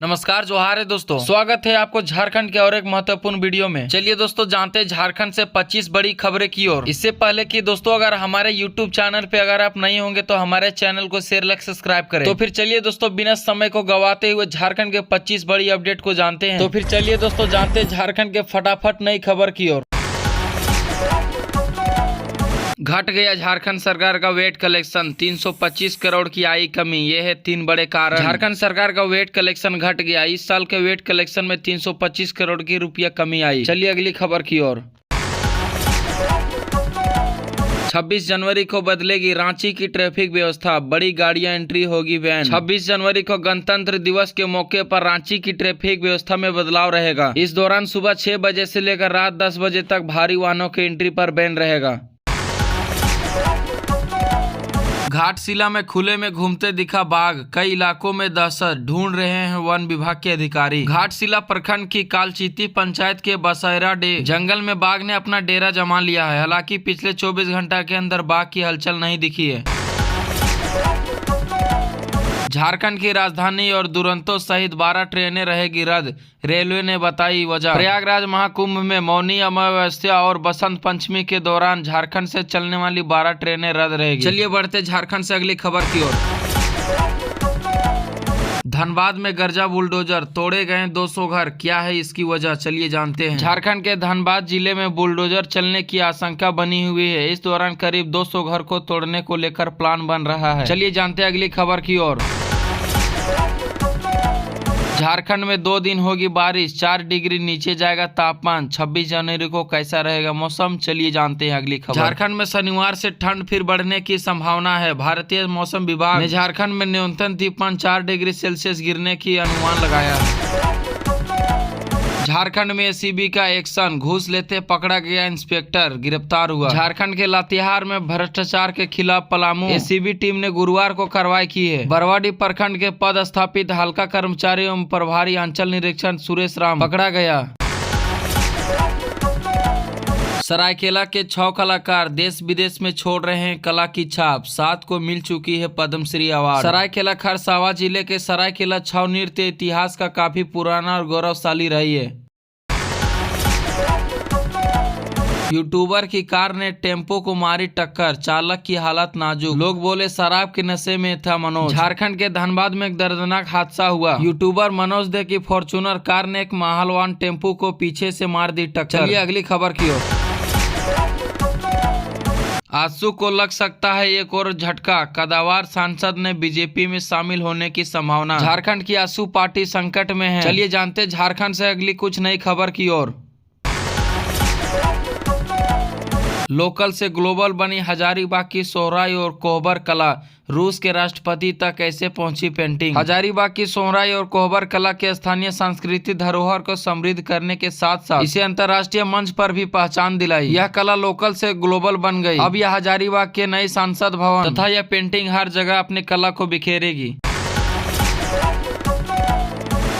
नमस्कार, जोहार है दोस्तों। स्वागत है आपको झारखंड के और एक महत्वपूर्ण वीडियो में। चलिए दोस्तों, जानते हैं झारखंड से 25 बड़ी खबरें की ओर। इससे पहले कि दोस्तों अगर हमारे YouTube चैनल पे अगर आप नहीं होंगे तो हमारे चैनल को शेयर लाइक सब्सक्राइब करें। तो फिर चलिए दोस्तों, बिना समय को गवाते हुए झारखंड के 25 बड़ी अपडेट को जानते हैं। तो फिर चलिए दोस्तों, जानते हैं झारखंड के फटाफट नई खबर की ओर। घट गया झारखंड सरकार का वेट कलेक्शन, 325 करोड़ की आई कमी। ये है 3 बड़े कारण। झारखंड सरकार का वेट कलेक्शन घट गया। इस साल के वेट कलेक्शन में 325 करोड़ की रुपया कमी आई। चलिए अगली खबर की ओर। 26 जनवरी को बदलेगी रांची की ट्रैफिक व्यवस्था, बड़ी गाड़ियां एंट्री होगी वैन। 26 जनवरी को गणतंत्र दिवस के मौके पर रांची की ट्रैफिक व्यवस्था में बदलाव रहेगा। इस दौरान सुबह 6 बजे से लेकर रात 10 बजे तक भारी वाहनों के एंट्री पर बैन रहेगा। घाटशिला में खुले में घूमते दिखा बाघ, कई इलाकों में दहशत, ढूंढ रहे हैं वन विभाग के अधिकारी। घाटशिला प्रखंड की कालचीती पंचायत के बसैरा डे जंगल में बाघ ने अपना डेरा जमा लिया है। हालांकि पिछले 24 घंटा के अंदर बाघ की हलचल नहीं दिखी है। झारखंड की राजधानी और दुरंतो सहित 12 ट्रेनें रहेगी रद्द, रेलवे ने बताई वजह। प्रयागराज महाकुंभ में मौनी अमावस्या और बसंत पंचमी के दौरान झारखंड से चलने वाली 12 ट्रेनें रद्द रहेगी। चलिए बढ़ते झारखंड से अगली खबर की ओर। धनबाद में गरजा बुलडोजर, तोड़े गए 200 घर, क्या है इसकी वजह, चलिए जानते हैं। झारखंड के धनबाद जिले में बुलडोजर चलने की आशंका बनी हुई है। इस दौरान करीब 200 घर को तोड़ने को लेकर प्लान बन रहा है। चलिए जानते हैं अगली खबर की ओर। झारखंड में 2 दिन होगी बारिश, 4 डिग्री नीचे जाएगा तापमान। 26 जनवरी को कैसा रहेगा मौसम, चलिए जानते हैं अगली खबर। झारखंड में शनिवार से ठंड फिर बढ़ने की संभावना है। भारतीय मौसम विभाग ने झारखंड में न्यूनतम तापमान 4 डिग्री सेल्सियस गिरने की अनुमान लगाया है। झारखंड में एसीबी का एक्शन, घूस लेते पकड़ा गया इंस्पेक्टर गिरफ्तार हुआ। झारखंड के लातेहार में भ्रष्टाचार के खिलाफ पलामू एसीबी टीम ने गुरुवार को कार्रवाई की है। बरवाडी प्रखंड के पद स्थापित हल्का कर्मचारी एवं प्रभारी अंचल निरीक्षक सुरेश राम पकड़ा गया। सरायकेला के 6 कलाकार देश विदेश में छोड़ रहे हैं कला की छाप, 7 को मिल चुकी है पद्मश्री अवार्ड। सरायकेला खरसावां जिले के सरायकेला छाव नृत्य इतिहास का काफी पुराना और गौरवशाली रही है। यूट्यूबर की कार ने टेम्पो को मारी टक्कर, चालक की हालत नाजुक, लोग बोले शराब के नशे में था मनोज। झारखंड के धनबाद में एक दर्दनाक हादसा हुआ। यूट्यूबर मनोज दे की फॉर्च्यूनर कार ने एक माहलवान टेम्पो को पीछे से मार दी टक्कर। चलिए अगली खबर की ओर। आंसू को लग सकता है एक और झटका, कदावर सांसद ने बीजेपी में शामिल होने की संभावना। झारखंड की आंसू पार्टी संकट में है। चलिए जानते हैं झारखंड से अगली कुछ नई खबर की ओर। लोकल से ग्लोबल बनी हजारीबाग की सोहराई और कोहबर कला, रूस के राष्ट्रपति तक कैसे पहुंची पेंटिंग। हजारीबाग की सोहराई और कोहबर कला के स्थानीय सांस्कृतिक धरोहर को समृद्ध करने के साथ साथ इसे अंतर्राष्ट्रीय मंच पर भी पहचान दिलाई। यह कला लोकल से ग्लोबल बन गई। अब यह हजारीबाग के नए संसद भवन तथा यह पेंटिंग हर जगह अपनी कला को बिखेरेगी।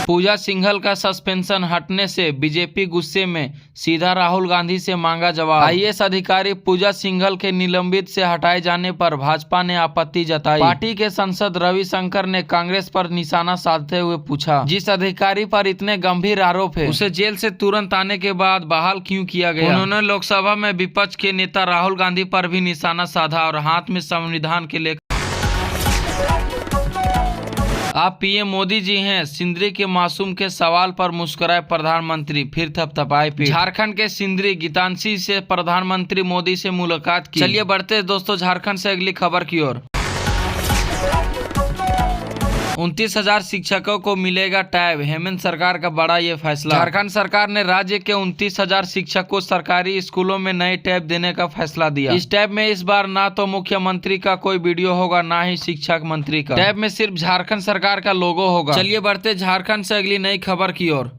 पूजा सिंघल का सस्पेंशन हटने से बीजेपी गुस्से में, सीधा राहुल गांधी से मांगा जवाब। आईएएस अधिकारी पूजा सिंघल के निलंबित से हटाए जाने पर भाजपा ने आपत्ति जताई। पार्टी के सांसद रविशंकर ने कांग्रेस पर निशाना साधते हुए पूछा, जिस अधिकारी पर इतने गंभीर आरोप है उसे जेल से तुरंत आने के बाद बहाल क्यों किया गया। उन्होंने लोकसभा में विपक्ष के नेता राहुल गांधी पर भी निशाना साधा और हाथ में संविधान के लेकर आप पीएम मोदी जी हैं, सिंदरी के मासूम के सवाल पर मुस्कुराए प्रधानमंत्री, फिर थपथपाए पीठ। झारखंड के सिंदरी गीतांशी से प्रधानमंत्री मोदी से मुलाकात की। चलिए बढ़ते दोस्तों झारखंड से अगली खबर की ओर। 29,000 शिक्षकों को मिलेगा टैब, हेमंत सरकार का बड़ा ये फैसला। झारखंड सरकार ने राज्य के 29,000 शिक्षकों को सरकारी स्कूलों में नए टैब देने का फैसला दिया। इस टैब में इस बार ना तो मुख्यमंत्री का कोई वीडियो होगा, ना ही शिक्षा मंत्री का। टैब में सिर्फ झारखंड सरकार का लोगो होगा। चलिए बढ़ते झारखंड से अगली नई खबर की ओर।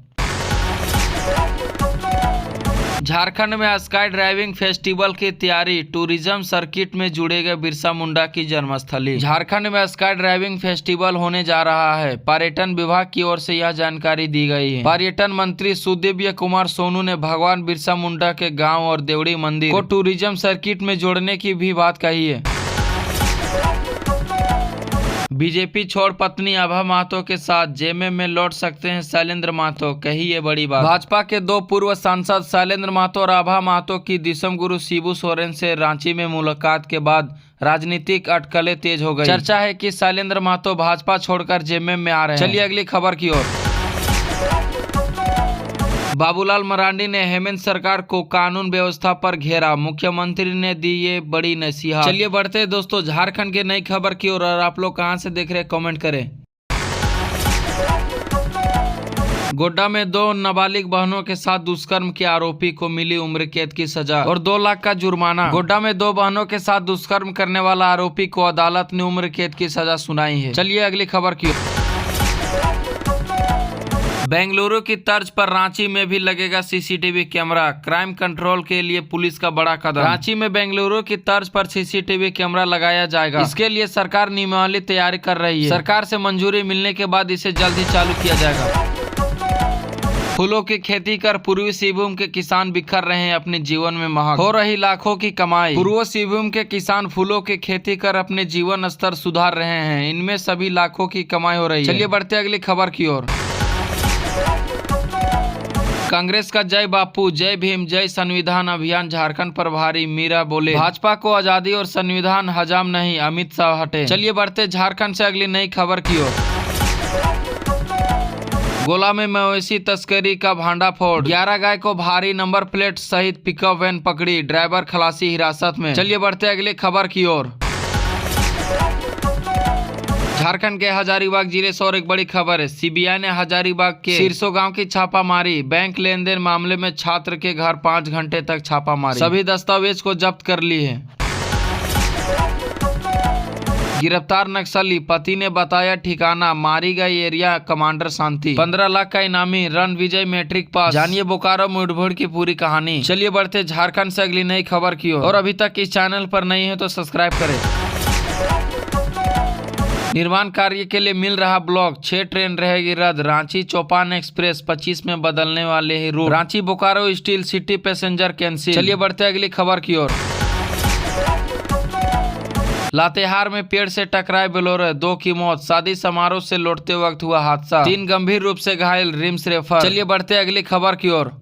झारखंड में स्काई ड्राइविंग फेस्टिवल की तैयारी, टूरिज्म सर्किट में जुड़ेगा बिरसा मुंडा की जन्मस्थली। झारखंड में स्काई ड्राइविंग फेस्टिवल होने जा रहा है। पर्यटन विभाग की ओर से यह जानकारी दी गई है। पर्यटन मंत्री सुदिव्य कुमार सोनू ने भगवान बिरसा मुंडा के गांव और देवड़ी मंदिर को टूरिज्म सर्किट में जोड़ने की भी बात कही है। बीजेपी छोड़ पत्नी आभा महतो के साथ जेएमएम में लौट सकते हैं शैलेंद्र महतो, कही ये बड़ी बात। भाजपा के दो पूर्व सांसद शैलेंद्र महतो और आभा महतो की दिसम गुरु शिबू सोरेन से रांची में मुलाकात के बाद राजनीतिक अटकलें तेज हो गई। चर्चा है कि शैलेंद्र महतो भाजपा छोड़कर जेएमएम में आ रहे हैं। चलिए अगली खबर की ओर। बाबूलाल मरांडी ने हेमंत सरकार को कानून व्यवस्था पर घेरा, मुख्यमंत्री ने दी ये बड़ी नसीहत। चलिए बढ़ते हैं दोस्तों झारखंड के नई खबर की ओर। और आप लोग कहां से देख रहे हैं कमेंट करें। गोड्डा में 2 नाबालिग बहनों के साथ दुष्कर्म के आरोपी को मिली उम्र कैद की सजा और 2 लाख का जुर्माना। गोड्डा में 2 बहनों के साथ दुष्कर्म करने वाला आरोपी को अदालत ने उम्र कैद की सजा सुनाई है। चलिए अगली खबर की ओर। बेंगलुरु की तर्ज पर रांची में भी लगेगा सीसीटीवी कैमरा, क्राइम कंट्रोल के लिए पुलिस का बड़ा कदम। रांची में बेंगलुरु की तर्ज पर सीसीटीवी कैमरा लगाया जाएगा। इसके लिए सरकार नियमावली तैयारी कर रही है। सरकार से मंजूरी मिलने के बाद इसे जल्द ही चालू किया जाएगा। फूलों की खेती कर पूर्वी सिंहभूम के किसान बिखर रहे हैं अपने जीवन में महक, हो रही लाखों की कमाई। पूर्वी सिंहभूम के किसान फूलों की खेती कर अपने जीवन स्तर सुधार रहे हैं, इनमें सभी लाखों की कमाई हो रही है। चलिए बढ़ते अगली खबर की ओर। कांग्रेस का जय बापू जय भीम जय संविधान अभियान झारखंड पर भारी, मीरा बोले भाजपा को आजादी और संविधान हजाम नहीं, अमित शाह हटे। चलिए बढ़ते झारखंड से अगली नई खबर की ओर। गोला में मवेशी तस्करी का भांडाफोड़, 11 गाय को भारी नंबर प्लेट सहित पिकअप वैन पकड़ी, ड्राइवर खलासी हिरासत में। चलिए बढ़ते अगली खबर की ओर। झारखंड के हजारीबाग जिले से और एक बड़ी खबर है। सीबीआई ने हजारीबाग के सिरसो गांव की छापा मारी, बैंक लेन देन मामले में छात्र के घर 5 घंटे तक छापा मारी, सभी दस्तावेज को जब्त कर ली है। गिरफ्तार नक्सली पति ने बताया ठिकाना, मारी गई एरिया कमांडर शांति। 15 लाख का इनामी, रणविजय मैट्रिक पास। जानिए बोकारो मुठभेड़ की पूरी कहानी। चलिए बढ़ते झारखंड से अगली नई खबर की ओर। और अभी तक इस चैनल पर नहीं है तो सब्सक्राइब करें। निर्माण कार्य के लिए मिल रहा ब्लॉक, 6 ट्रेन रहेगी रद्द, रांची चौपान एक्सप्रेस 25 में बदलने वाले हैं route, Ranchi Bokaro steel city passenger cancel. चलिए बढ़ते अगली खबर की ओर। लातेहार में पेड़ से टकराए बोलेरो, 2 की मौत, शादी समारोह से लौटते वक्त हुआ हादसा, 3 गंभीर रूप से घायल, रिम्स रेफर। चलिए बढ़ते अगली खबर की ओर।